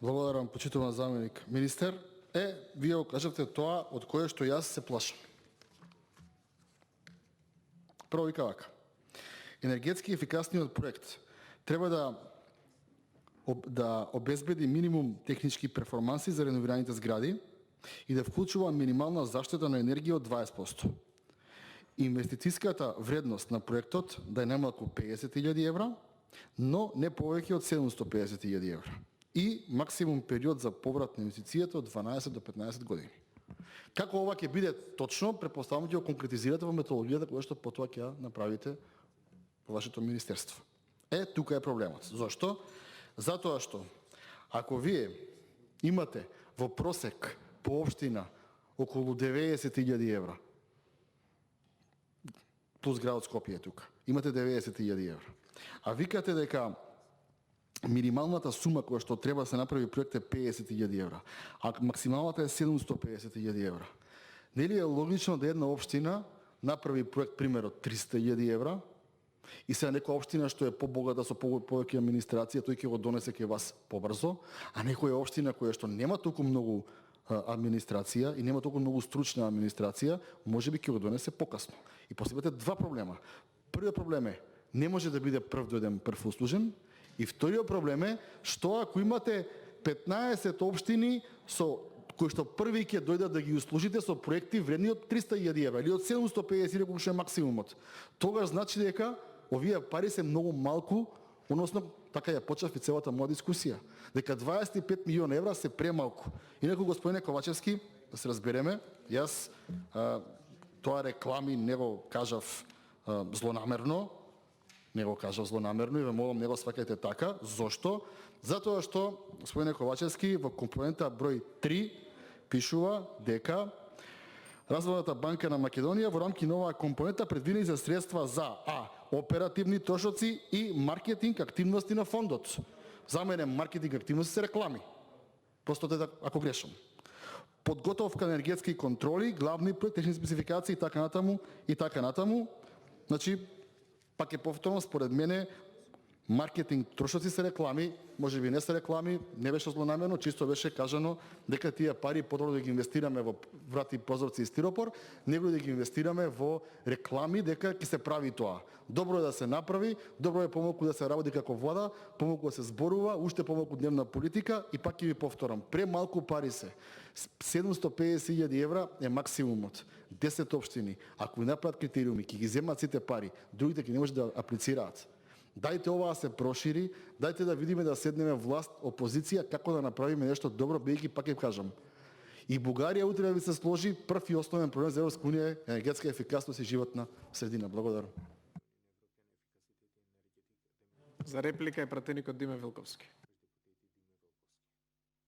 Благодарам, почитуван заменик министер. Вие го кажавте тоа од кое што јас се плашам. Прво вика вака. Енергетски ефикасниот проект треба да обезбеди минимум технички перформанси за реновираните згради и да вклучува минимална заштита на енергија од 20%. Инвестицијската вредност на проектот да е најмалку 50.000 евра, но не повеќе од 750.000 евра. И максимум период за поврат на инвестицијата од 12 до 15 години. Како ова ќе биде точно, претпоставам ќе го конкретизирате во методологијата која што потоа ќе ја направите во вашето министерство. Тука е проблемот. Зошто? Затоа што ако вие имате во просек по општина околу 90.000 евра, плюс градот Скопје тука, имате 90.000 евра, а викате дека минималната сума која што треба да се направи проект е 50.000 евра, а максималната е 750.000 евра. Нели е логично да една општина направи проект пример од 300.000 евра и сега некоја општина што е побогата со повеќе администрација, тој ќе го донесе кај вас побрзо, а некоја општина која што нема толку многу администрација и нема толку многу стручна администрација, можеби ќе го донесе покасно. И посебите два проблема. Првиот проблем е не може да биде прв дојден, прв услужен. И вториот проблем е што ако имате 15 општини кои што први ќе дојдат да ги услужите со проекти вредни од 300.000 евра или од 750.000 колку што е максимумот. Тогаш значи дека овие пари се многу малку, односно така ја почнав и целата моја дискусија, дека 25 милиона евра се премалку. Инаку господине Ковачевски, да се разбереме, јас тоа реклами не го кажав злонамерно, и ве молам не го сваќајте така. Зошто? Затоа што господине Ковачевски во компонента број 3 пишува дека Развојната банка на Македонија во рамки на оваа компонента предвидени за средства за оперативни трошоци и маркетинг активности на фондот. За мене маркетинг активности се реклами. Простото е ако грешам. Подготовка на енергетски контроли, главни проекти, технични спецификации и така натаму. Значи, пак е повторно, според мене, маркетинг трошоци се реклами, можеби не се реклами, не беше злонамерно, чисто беше кажано дека тие пари подобро да ги инвестираме во врати, прозорци и стиропор, него да ги инвестираме во реклами дека ќе се прави тоа. Добро е да се направи, добро е помалку да се работи како влада, помалку да се зборува, уште помалку дневна политика и пак ќе ви повторам, премалку пари се. 750.000 евра е максимумот. 10 општини, ако ви направат критериуми, ќе ги земат сите пари, другите ќе не може да аплицираат. Дајте ова да се прошири, дајте да видиме да седнеме власт, опозиција, како да направиме нешто добро, бидејќи пак ќе кажам. И Бугарија утре да ви се сложи прв и основен проблем за Европска унија е енергетска ефикасност и животна средина. Благодарам. За реплика е пратеникот Диме Вилковски.